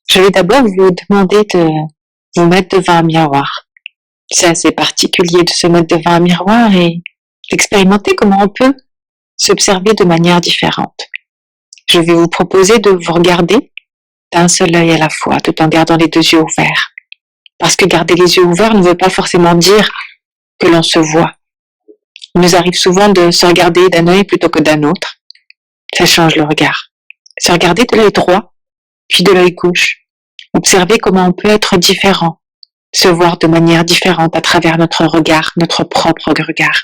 Je vais d'abord vous demander de vous mettre devant un miroir. C'est assez particulier de se mettre devant un miroir et d'expérimenter comment on peut s'observer de manière différente. Je vais vous proposer de vous regarder d'un seul œil à la fois, tout en gardant les deux yeux ouverts. Parce que garder les yeux ouverts ne veut pas forcément dire que l'on se voit. Il nous arrive souvent de se regarder d'un œil plutôt que d'un autre. Ça change le regard. Se regarder de l'œil droit, puis de l'œil gauche. Observer comment on peut être différent, se voir de manière différente à travers notre regard, notre propre regard.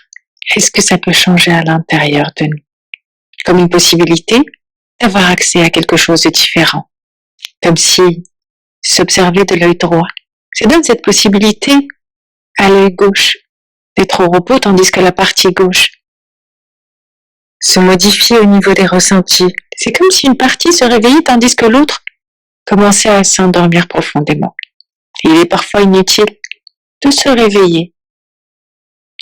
Est-ce que ça peut changer à l'intérieur de nous? Comme une possibilité d'avoir accès à quelque chose de différent. Comme si s'observer de l'œil droit, ça donne cette possibilité à l'œil gauche d'être au repos, tandis que la partie gauche se modifie au niveau des ressentis. C'est comme si une partie se réveillait tandis que l'autre commençait à s'endormir profondément. Et il est parfois inutile de se réveiller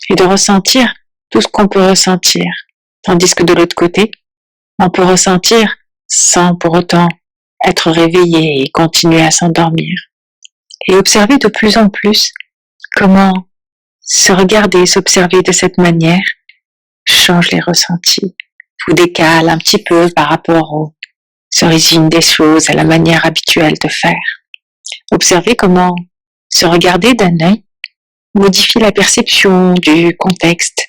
et de ressentir tout ce qu'on peut ressentir, tandis que de l'autre côté, on peut ressentir sans pour autant être réveillé et continuer à s'endormir. Et observer de plus en plus comment se regarder, s'observer de cette manière change les ressentis, vous décale un petit peu par rapport aux origines des choses, à la manière habituelle de faire. Observez comment se regarder d'un œil modifie la perception du contexte,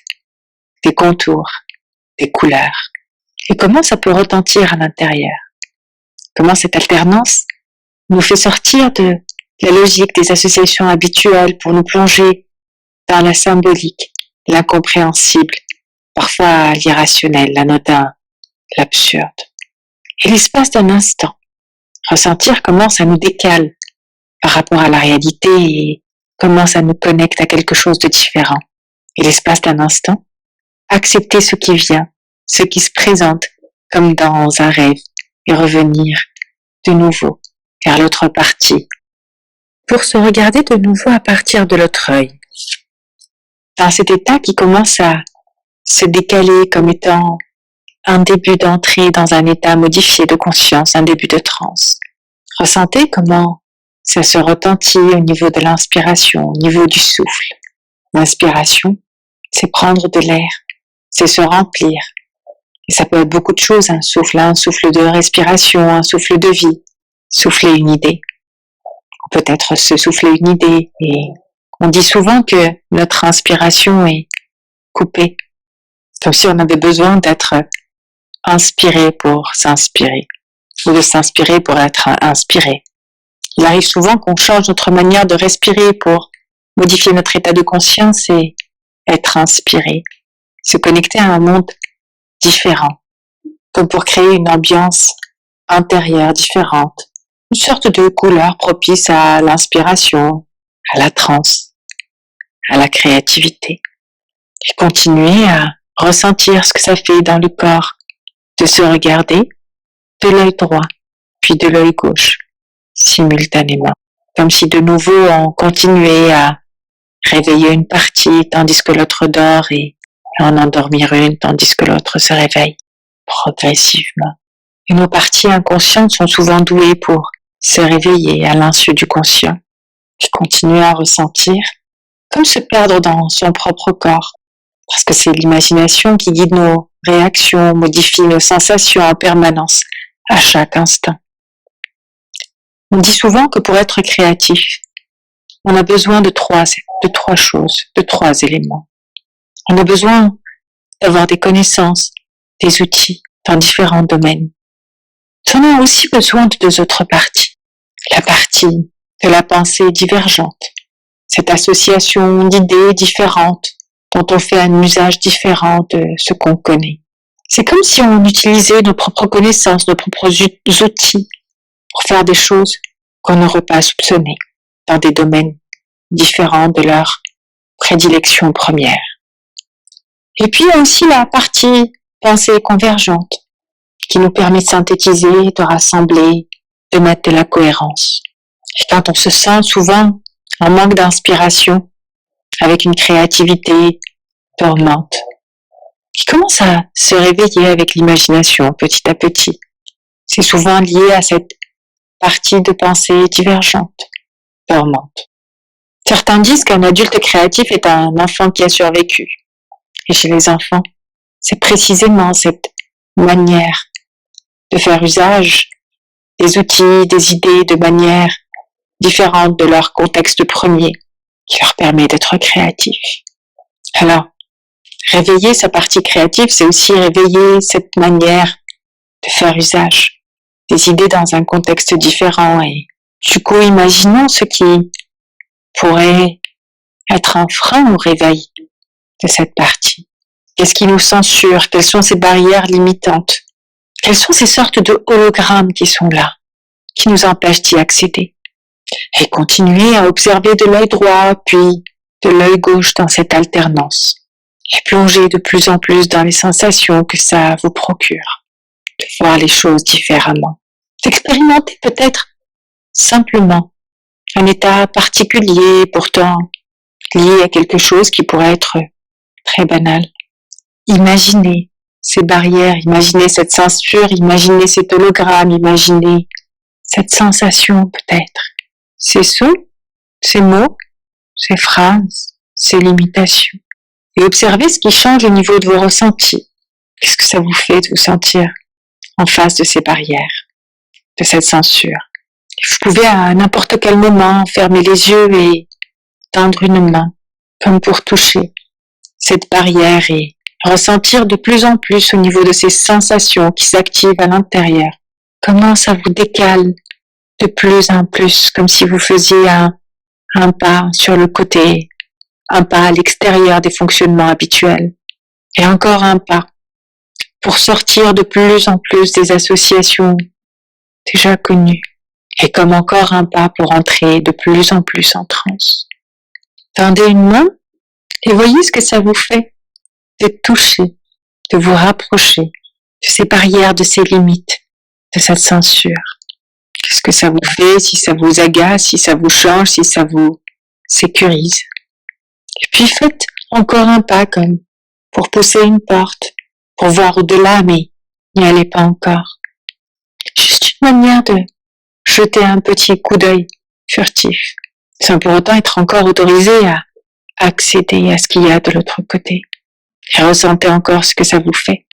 des contours, des couleurs, et comment ça peut retentir à l'intérieur. Comment cette alternance nous fait sortir de la logique des associations habituelles pour nous plonger dans la symbolique, l'incompréhensible, parfois l'irrationnel, l'anodin, l'absurde. Et l'espace d'un instant, ressentir comment ça nous décale par rapport à la réalité et comment ça nous connecte à quelque chose de différent. Et l'espace d'un instant, accepter ce qui vient, ce qui se présente comme dans un rêve et revenir de nouveau vers l'autre partie pour se regarder de nouveau à partir de l'autre œil. Dans cet état qui commence à se décaler comme étant un début d'entrée dans un état modifié de conscience, un début de transe. Ressentez comment ça se retentit au niveau de l'inspiration, au niveau du souffle. L'inspiration, c'est prendre de l'air, c'est se remplir. Et ça peut être beaucoup de choses, un souffle de respiration, un souffle de vie, souffler une idée. Peut-être se souffler une idée. Et on dit souvent que notre inspiration est coupée, comme si on avait besoin d'être inspiré pour s'inspirer, ou de s'inspirer pour être inspiré. Il arrive souvent qu'on change notre manière de respirer pour modifier notre état de conscience et être inspiré, se connecter à un monde différent, comme pour créer une ambiance intérieure différente, une sorte de couleur propice à l'inspiration, à la transe, à la créativité. Et continuer à ressentir ce que ça fait dans le corps, de se regarder de l'œil droit, puis de l'œil gauche, simultanément. Comme si de nouveau on continuait à réveiller une partie tandis que l'autre dort et en endormir une tandis que l'autre se réveille progressivement. Et nos parties inconscientes sont souvent douées pour se réveiller à l'insu du conscient et continuer à ressentir comme se perdre dans son propre corps. Parce que c'est l'imagination qui guide nos réactions, modifie nos sensations en permanence, à chaque instant. On dit souvent que pour être créatif, on a besoin de trois choses, de trois éléments. On a besoin d'avoir des connaissances, des outils dans différents domaines. On a aussi besoin de deux autres parties. La partie de la pensée divergente, cette association d'idées différentes dont on fait un usage différent de ce qu'on connaît. C'est comme si on utilisait nos propres connaissances, nos propres outils pour faire des choses qu'on n'aurait pas soupçonnées dans des domaines différents de leur prédilection première. Et puis il y a aussi la partie pensée convergente qui nous permet de synthétiser, de rassembler, de mettre de la cohérence. Et quand on se sent souvent en manque d'inspiration, avec une créativité dormante, qui commence à se réveiller avec l'imagination petit à petit. C'est souvent lié à cette parties de pensée divergentes, dormantes. Certains disent qu'un adulte créatif est un enfant qui a survécu. Et chez les enfants, c'est précisément cette manière de faire usage des outils, des idées de manière différente de leur contexte premier qui leur permet d'être créatifs. Alors, réveiller sa partie créative, c'est aussi réveiller cette manière de faire usage des idées dans un contexte différent et du coup, imaginons ce qui pourrait être un frein au réveil de cette partie. Qu'est-ce qui nous censure? Quelles sont ces barrières limitantes? Quelles sont ces sortes de hologrammes qui sont là, qui nous empêchent d'y accéder? Et continuer à observer de l'œil droit, puis de l'œil gauche dans cette alternance. Et plonger de plus en plus dans les sensations que ça vous procure. De voir les choses différemment. D'expérimenter peut-être simplement un état particulier, pourtant lié à quelque chose qui pourrait être très banal. Imaginez ces barrières, imaginez cette censure, imaginez cet hologramme, imaginez cette sensation peut-être. Ces sons, ces mots, ces phrases, ces limitations. Et observez ce qui change au niveau de vos ressentis. Qu'est-ce que ça vous fait de vous sentir en face de ces barrières, de cette censure? Vous pouvez à n'importe quel moment fermer les yeux et tendre une main, comme pour toucher cette barrière et ressentir de plus en plus au niveau de ces sensations qui s'activent à l'intérieur. Comment ça vous décale de plus en plus, comme si vous faisiez un pas sur le côté, un pas à l'extérieur des fonctionnements habituels, et encore un pas pour sortir de plus en plus des associations déjà connues, et comme encore un pas pour entrer de plus en plus en transe. Tendez une main et voyez ce que ça vous fait de toucher, de vous rapprocher de ces barrières, de ces limites, de cette censure. Qu'est-ce que ça vous fait, si ça vous agace, si ça vous change, si ça vous sécurise. Et puis faites encore un pas comme pour pousser une porte, pour voir au-delà, mais n'y allez pas encore. Juste une manière de jeter un petit coup d'œil furtif, sans pour autant être encore autorisé à accéder à ce qu'il y a de l'autre côté. Et ressentez encore ce que ça vous fait.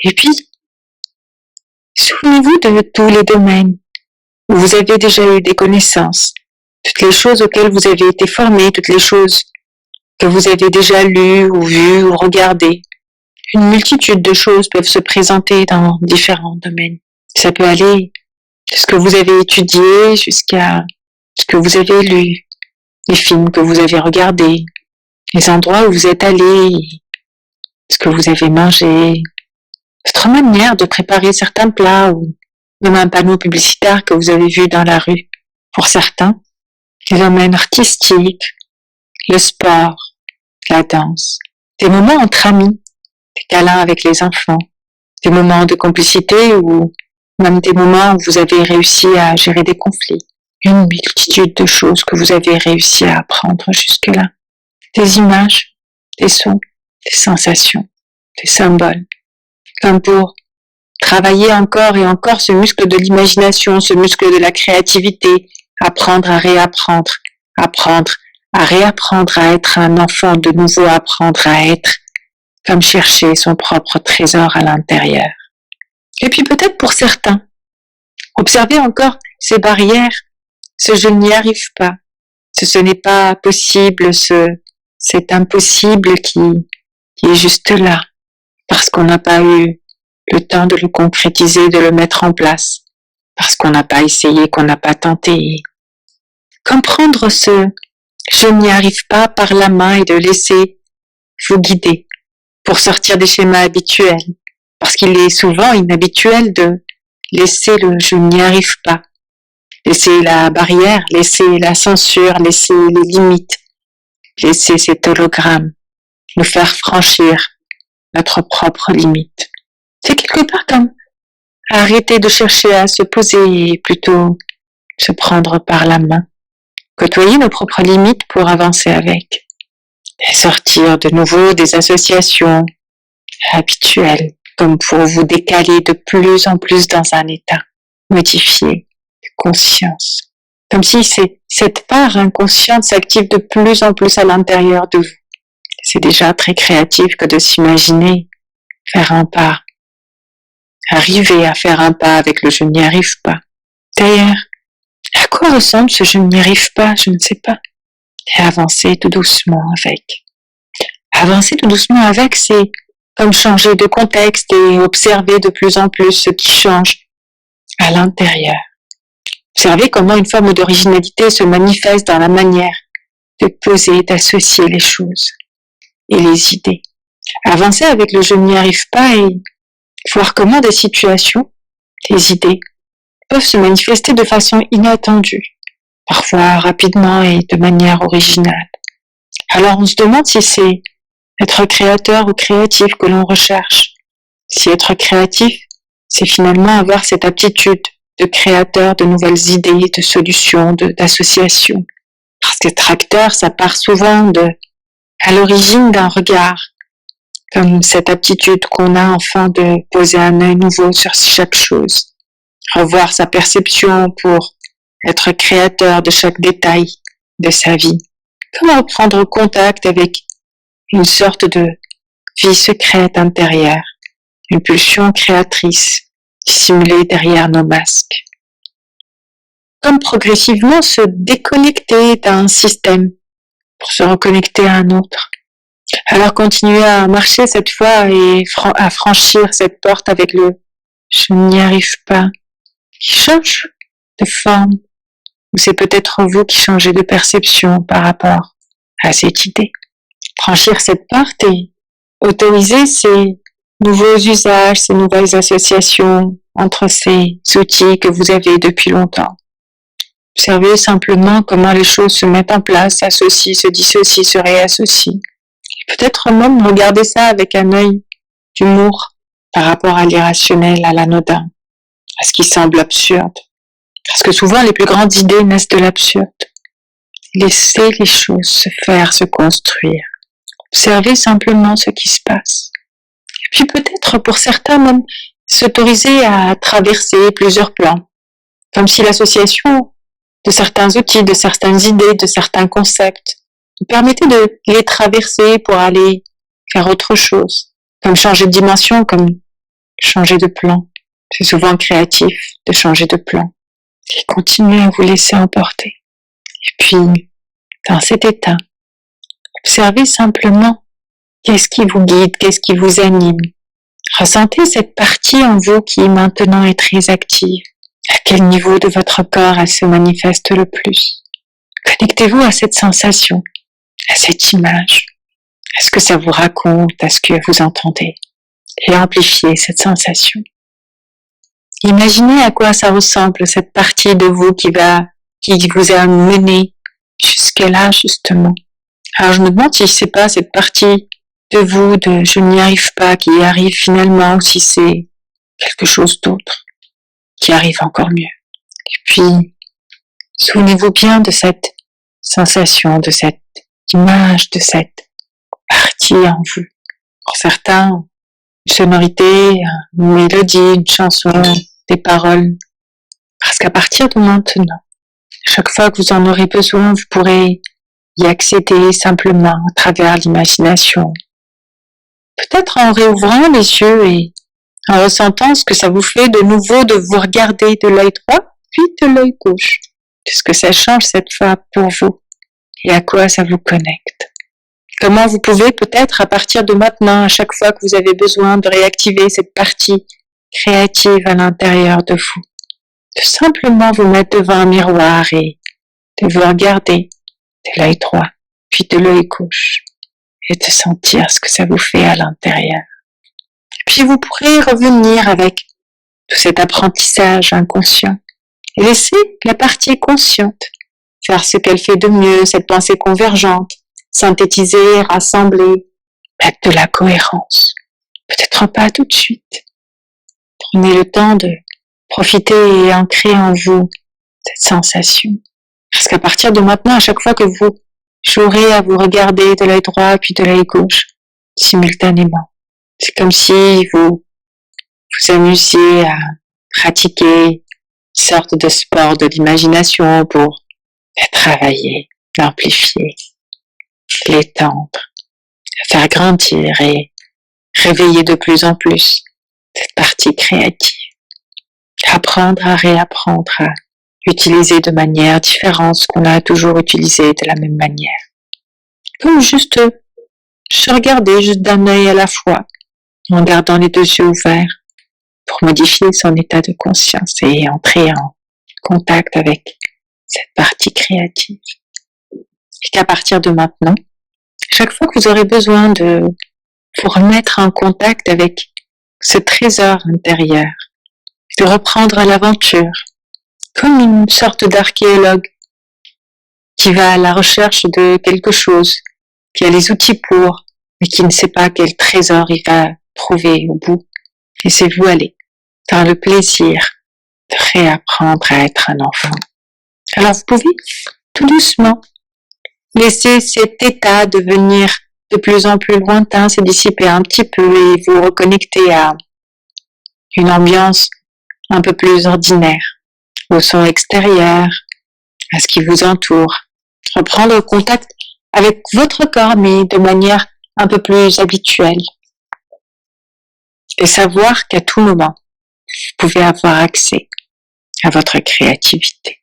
Et puis, souvenez-vous de tous les domaines où vous avez déjà eu des connaissances, toutes les choses auxquelles vous avez été formé, toutes les choses que vous avez déjà lues ou vues ou regardées. Une multitude de choses peuvent se présenter dans différents domaines. Ça peut aller de ce que vous avez étudié jusqu'à ce que vous avez lu, les films que vous avez regardés, les endroits où vous êtes allé, ce que vous avez mangé, votre manière de préparer certains plats ou même un panneau publicitaire que vous avez vu dans la rue. Pour certains, les domaines artistiques, le sport, la danse, des moments entre amis, des câlins avec les enfants, des moments de complicité ou même des moments où vous avez réussi à gérer des conflits. Une multitude de choses que vous avez réussi à apprendre jusque-là. Des images, des sons, des sensations, des symboles. Comme pour travailler encore et encore ce muscle de l'imagination, ce muscle de la créativité, apprendre à réapprendre, apprendre à réapprendre à être un enfant, de nouveau apprendre à être, comme chercher son propre trésor à l'intérieur. Et puis peut-être pour certains, observez encore ces barrières, ce je n'y arrive pas, ce n'est pas possible, c'est impossible qui est juste là, parce qu'on n'a pas eu le temps de le concrétiser, de le mettre en place, parce qu'on n'a pas essayé, qu'on n'a pas tenté. Comprendre ce je n'y arrive pas par la main et de laisser vous guider pour sortir des schémas habituels, parce qu'il est souvent inhabituel de laisser le je n'y arrive pas, laisser la barrière, laisser la censure, laisser les limites, laisser cet hologramme nous faire franchir notre propre limite. C'est quelque part comme arrêter de chercher à se poser et plutôt se prendre par la main, côtoyer nos propres limites pour avancer avec, et sortir de nouveau des associations habituelles, comme pour vous décaler de plus en plus dans un état modifié, conscience. Comme si cette part inconsciente s'active de plus en plus à l'intérieur de vous. C'est déjà très créatif que de s'imaginer faire un pas, arriver à faire un pas avec le « je n'y arrive pas ». D'ailleurs, à quoi ressemble ce « je n'y arrive pas », je ne sais pas. Et avancer tout doucement avec. Avancer tout doucement avec, c'est comme changer de contexte et observer de plus en plus ce qui change à l'intérieur. Observez comment une forme d'originalité se manifeste dans la manière de poser, d'associer les choses et les idées. Avancer avec le « je n'y arrive pas » et voir comment des situations, des idées, peuvent se manifester de façon inattendue, parfois rapidement et de manière originale. Alors on se demande si c'est être créateur ou créatif que l'on recherche. Si être créatif, c'est finalement avoir cette aptitude de créateur de nouvelles idées, de solutions, d'associations. Parce qu'être acteur, ça part souvent à l'origine d'un regard, comme cette aptitude qu'on a enfin de poser un œil nouveau sur chaque chose, revoir sa perception pour être créateur de chaque détail de sa vie. Comment prendre contact avec une sorte de vie secrète intérieure, une pulsion créatrice dissimulée derrière nos masques. Comme progressivement se déconnecter d'un système pour se reconnecter à un autre. Alors continuez à marcher cette fois et à franchir cette porte avec le « je n'y arrive pas » qui change de forme. Ou c'est peut-être vous qui changez de perception par rapport à cette idée. Franchir cette porte et autoriser ces nouveaux usages, ces nouvelles associations entre ces outils que vous avez depuis longtemps. Observez simplement comment les choses se mettent en place, s'associent, se dissocient, se réassocient. Peut-être même regarder ça avec un œil d'humour par rapport à l'irrationnel, à l'anodin, à ce qui semble absurde. Parce que souvent les plus grandes idées naissent de l'absurde. Laissez les choses se faire, se construire. Observez simplement ce qui se passe. Et puis peut-être pour certains même s'autoriser à traverser plusieurs plans, comme si l'association de certains outils, de certaines idées, de certains concepts vous permettait de les traverser pour aller faire autre chose, comme changer de dimension, comme changer de plan. C'est souvent créatif de changer de plan. Et continuez à vous laisser emporter. Et puis, dans cet état, observez simplement qu'est-ce qui vous guide, qu'est-ce qui vous anime. Ressentez cette partie en vous qui maintenant est très active. À quel niveau de votre corps elle se manifeste le plus. Connectez-vous à cette sensation, à cette image, à ce que ça vous raconte, à ce que vous entendez. Et amplifiez cette sensation. Imaginez à quoi ça ressemble, cette partie de vous qui vous a mené jusqu'à là, justement. Alors je me demande si c'est pas cette partie de vous, de je n'y arrive pas, qui arrive finalement, ou si c'est quelque chose d'autre, qui arrive encore mieux. Et puis, souvenez-vous bien de cette sensation, de cette image, de cette partie en vous. Pour certains, une sonorité, une mélodie, une chanson, des paroles. Parce qu'à partir de maintenant, chaque fois que vous en aurez besoin, vous pourrez y accéder simplement à travers l'imagination. Peut-être en réouvrant les yeux et en ressentant ce que ça vous fait de nouveau de vous regarder de l'œil droit, puis de l'œil gauche. Qu'est-ce que ça change cette fois pour vous et à quoi ça vous connecte. Comment vous pouvez peut-être à partir de maintenant, à chaque fois que vous avez besoin de réactiver cette partie créative à l'intérieur de vous, de simplement vous mettre devant un miroir et de vous regarder de l'œil droit, puis de l'œil gauche, et de sentir ce que ça vous fait à l'intérieur. Puis vous pourrez revenir avec tout cet apprentissage inconscient et laisser la partie consciente faire ce qu'elle fait de mieux, cette pensée convergente, synthétiser, rassembler, mettre de la cohérence. Peut-être pas tout de suite. Prenez le temps de profiter et ancrer en vous cette sensation. Parce qu'à partir de maintenant, à chaque fois que vous jouerez à vous regarder de l'œil droit puis de l'œil gauche, simultanément, c'est comme si vous amusiez à pratiquer sorte de sport de l'imagination pour la travailler, l'amplifier, l'étendre, la faire grandir et réveiller de plus en plus cette partie créative. Apprendre à réapprendre à utiliser de manière différente ce qu'on a toujours utilisé de la même manière. Comme juste se regarder juste d'un œil à la fois, en gardant les deux yeux ouverts, pour modifier son état de conscience et entrer en contact avec cette partie créative. Et qu'à partir de maintenant, chaque fois que vous aurez besoin de vous remettre en contact avec ce trésor intérieur, de reprendre l'aventure, comme une sorte d'archéologue qui va à la recherche de quelque chose, qui a les outils pour, mais qui ne sait pas quel trésor il va trouver au bout. Laissez-vous aller dans le plaisir de réapprendre à être un enfant. Alors vous pouvez tout doucement laisser cet état devenir de plus en plus lointain, se dissiper un petit peu et vous reconnecter à une ambiance un peu plus ordinaire, au son extérieur, à ce qui vous entoure. Reprendre contact avec votre corps, mais de manière un peu plus habituelle. Et savoir qu'à tout moment, vous pouvez avoir accès à votre créativité.